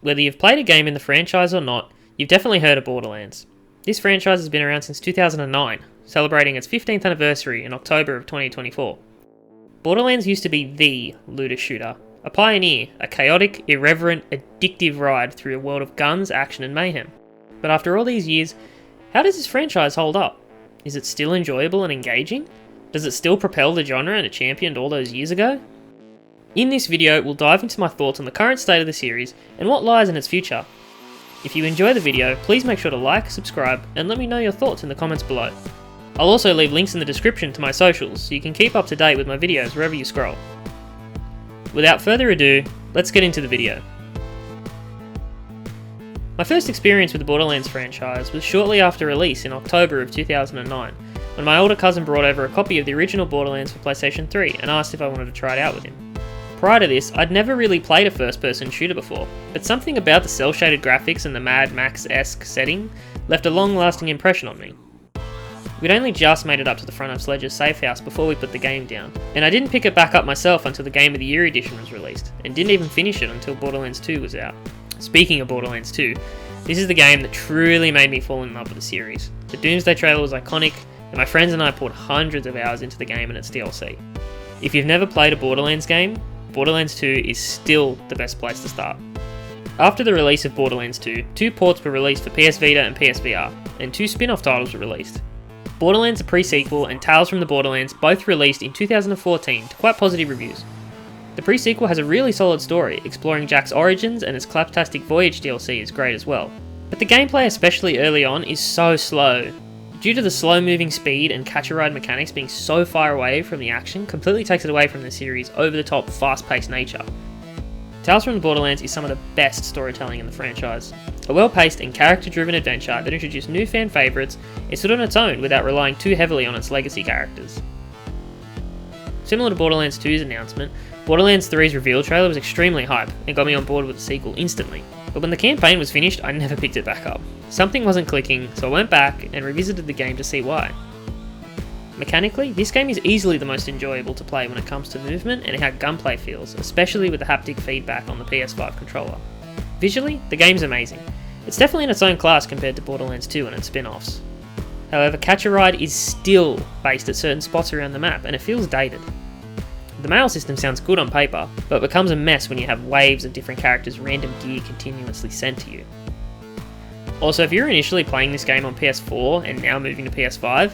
Whether you've played a game in the franchise or not, you've definitely heard of Borderlands. This franchise has been around since 2009, celebrating its 15th anniversary in October of 2024. Borderlands used to be the looter shooter, a pioneer, a chaotic, irreverent, addictive ride through a world of guns, action and mayhem. But after all these years, how does this franchise hold up? Is it still enjoyable and engaging? Does it still propel the genre and it championed all those years ago? In this video, we'll dive into my thoughts on the current state of the series and what lies in its future. If you enjoy the video, please make sure to like, subscribe, and let me know your thoughts in the comments below. I'll also leave links in the description to my socials so you can keep up to date with my videos wherever you scroll. Without further ado, let's get into the video. My first experience with the Borderlands franchise was shortly after release in October of 2009, when my older cousin brought over a copy of the original Borderlands for PlayStation 3 and asked if I wanted to try it out with him. Prior to this, I'd never really played a first-person shooter before, but something about the cel-shaded graphics and the Mad Max-esque setting left a long-lasting impression on me. We'd only just made it up to the front of Sledge's safe house before we put the game down, and I didn't pick it back up myself until the Game of the Year edition was released, and didn't even finish it until Borderlands 2 was out. Speaking of Borderlands 2, this is the game that truly made me fall in love with the series. The Doomsday trailer was iconic, and my friends and I poured hundreds of hours into the game and its DLC. If you've never played a Borderlands game, Borderlands 2 is still the best place to start. After the release of Borderlands 2, 2 ports were released for PS Vita and PSVR, and 2 spin-off titles were released. Borderlands a pre-sequel and Tales from the Borderlands both released in 2014 to quite positive reviews. The pre-sequel has a really solid story, exploring Jack's origins, and its Claptastic Voyage DLC is great as well. But the gameplay, especially early on, is so slow. Due to the slow-moving speed and catch-a-ride mechanics being so far away from the action, completely takes it away from the series' over-the-top, fast-paced nature. Tales from the Borderlands is some of the best storytelling in the franchise. A well-paced and character-driven adventure that introduced new fan favourites, it stood on its own without relying too heavily on its legacy characters. Similar to Borderlands 2's announcement, Borderlands 3's reveal trailer was extremely hype and got me on board with the sequel instantly. But when the campaign was finished, I never picked it back up. Something wasn't clicking, so I went back and revisited the game to see why. Mechanically, this game is easily the most enjoyable to play when it comes to movement and how gunplay feels, especially with the haptic feedback on the PS5 controller. Visually, the game's amazing. It's definitely in its own class compared to Borderlands 2 and its spin-offs. However, Catch-a-Ride is still based at certain spots around the map, and it feels dated. The mail system sounds good on paper, but becomes a mess when you have waves of different characters' random gear continuously sent to you. Also, if you're initially playing this game on PS4 and now moving to PS5,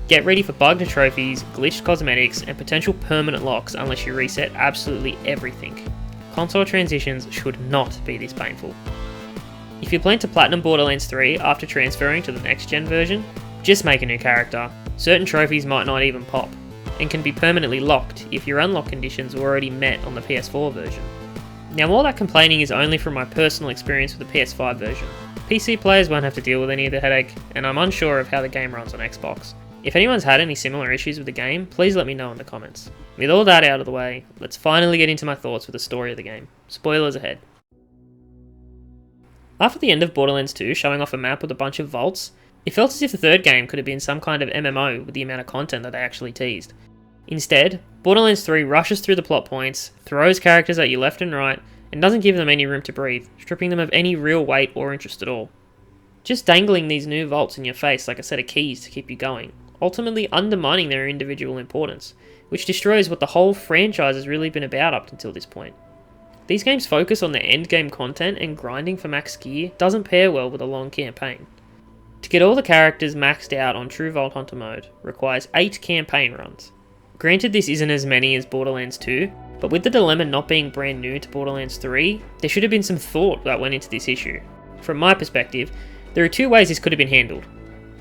get ready for bugged trophies, glitched cosmetics, and potential permanent locks unless you reset absolutely everything. Console transitions should not be this painful. If you plan to platinum Borderlands 3 after transferring to the next gen version, just make a new character. Certain trophies might not even pop, and can be permanently locked if your unlock conditions were already met on the PS4 version. Now, all that complaining is only from my personal experience with the PS5 version. PC players won't have to deal with any of the headache, and I'm unsure of how the game runs on Xbox. If anyone's had any similar issues with the game, please let me know in the comments. With all that out of the way, let's finally get into my thoughts with the story of the game. Spoilers ahead. After the end of Borderlands 2 showing off a map with a bunch of vaults, it felt as if the third game could have been some kind of MMO with the amount of content that they actually teased. Instead, Borderlands 3 rushes through the plot points, throws characters at you left and right, and doesn't give them any room to breathe, stripping them of any real weight or interest at all. Just dangling these new vaults in your face like a set of keys to keep you going, ultimately undermining their individual importance, which destroys what the whole franchise has really been about up until this point. These games focus on the endgame content, and grinding for max gear doesn't pair well with a long campaign. To get all the characters maxed out on True Vault Hunter mode requires 8 campaign runs. Granted, this isn't as many as Borderlands 2, but with the dilemma not being brand new to Borderlands 3, there should have been some thought that went into this issue. From my perspective, there are 2 ways this could have been handled.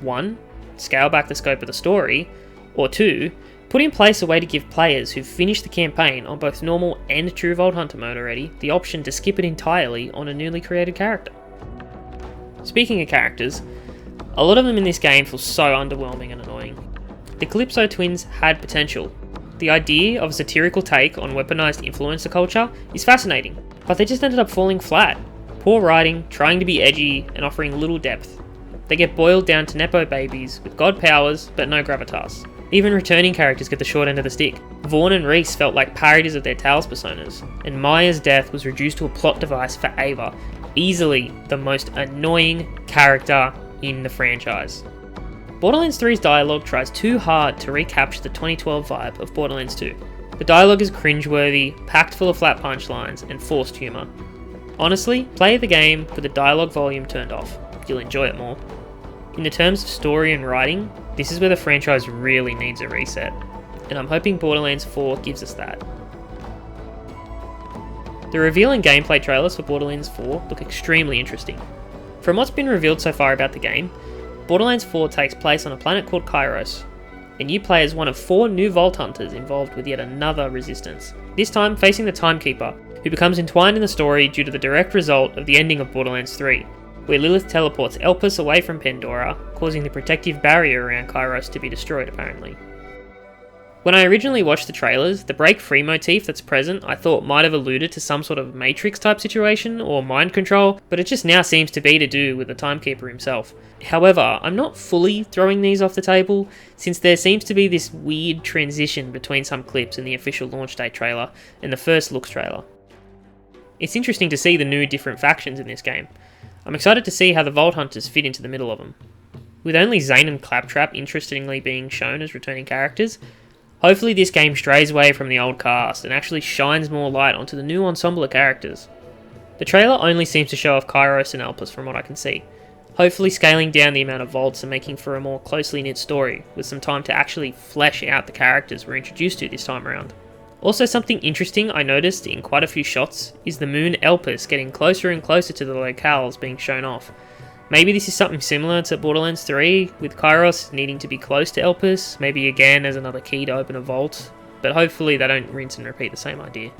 1, scale back the scope of the story, or 2, put in place a way to give players who've finished the campaign on both normal and True Vault Hunter mode already the option to skip it entirely on a newly created character. Speaking of characters, a lot of them in this game feel so underwhelming and annoying. The Calypso twins had potential. The idea of a satirical take on weaponized influencer culture is fascinating, but they just ended up falling flat. Poor writing, trying to be edgy, and offering little depth. They get boiled down to nepo babies with god powers but no gravitas. Even returning characters get the short end of the stick. Vaughn and Reese felt like parodies of their Tails personas, and Maya's death was reduced to a plot device for Ava, easily the most annoying character in the franchise. Borderlands 3's dialogue tries too hard to recapture the 2012 vibe of Borderlands 2. The dialogue is cringeworthy, packed full of flat punchlines, and forced humour. Honestly, play the game with the dialogue volume turned off. You'll enjoy it more. In the terms of story and writing, this is where the franchise really needs a reset, and I'm hoping Borderlands 4 gives us that. The reveal and gameplay trailers for Borderlands 4 look extremely interesting. From what's been revealed so far about the game, Borderlands 4 takes place on a planet called Kairos, and you play as one of 4 new Vault Hunters involved with yet another resistance, this time facing the Timekeeper, who becomes entwined in the story due to the direct result of the ending of Borderlands 3, where Lilith teleports Elpis away from Pandora, causing the protective barrier around Kairos to be destroyed apparently. When I originally watched the trailers, the break free motif that's present I thought might have alluded to some sort of Matrix type situation or mind control, but it just now seems to be to do with the Timekeeper himself. However, I'm not fully throwing these off the table, since there seems to be this weird transition between some clips in the official launch date trailer and the first looks trailer. It's interesting to see the new different factions in this game. I'm excited to see how the Vault Hunters fit into the middle of them. With only Zane and Claptrap interestingly being shown as returning characters, hopefully this game strays away from the old cast and actually shines more light onto the new ensemble of characters. The trailer only seems to show off Kairos and Elpis from what I can see, hopefully scaling down the amount of vaults and making for a more closely knit story, with some time to actually flesh out the characters we're introduced to this time around. Also, something interesting I noticed in quite a few shots is the moon Elpis getting closer and closer to the locales being shown off. Maybe this is something similar to Borderlands 3, with Kairos needing to be close to Elpis, maybe again as another key to open a vault, but hopefully they don't rinse and repeat the same idea.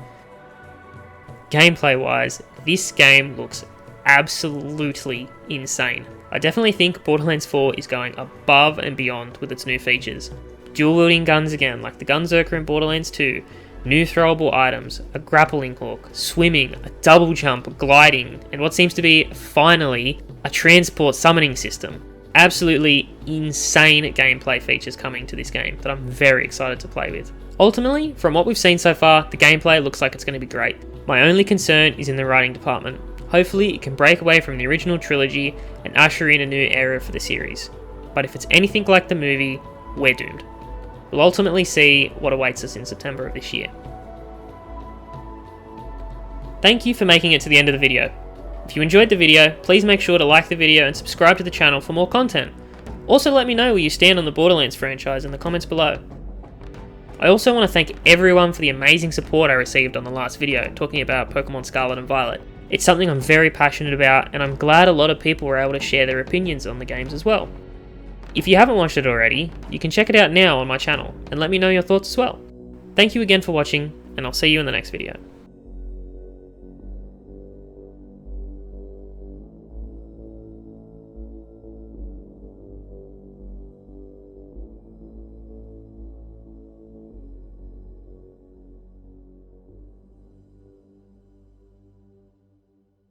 Gameplay wise, this game looks absolutely insane. I definitely think Borderlands 4 is going above and beyond with its new features. Dual wielding guns again, like the Gunzerker in Borderlands 2, new throwable items, a grappling hook, swimming, a double jump, gliding, and what seems to be, finally, a transport summoning system. Absolutely insane gameplay features coming to this game that I'm very excited to play with. Ultimately, from what we've seen so far, the gameplay looks like it's going to be great. My only concern is in the writing department. Hopefully it can break away from the original trilogy and usher in a new era for the series. But if it's anything like the movie, we're doomed. We'll ultimately see what awaits us in September of this year. Thank you for making it to the end of the video. If you enjoyed the video, please make sure to like the video and subscribe to the channel for more content. Also let me know where you stand on the Borderlands franchise in the comments below. I also want to thank everyone for the amazing support I received on the last video talking about Pokemon Scarlet and Violet. It's something I'm very passionate about, and I'm glad a lot of people were able to share their opinions on the games as well. If you haven't watched it already, you can check it out now on my channel and let me know your thoughts as well. Thank you again for watching, and I'll see you in the next video.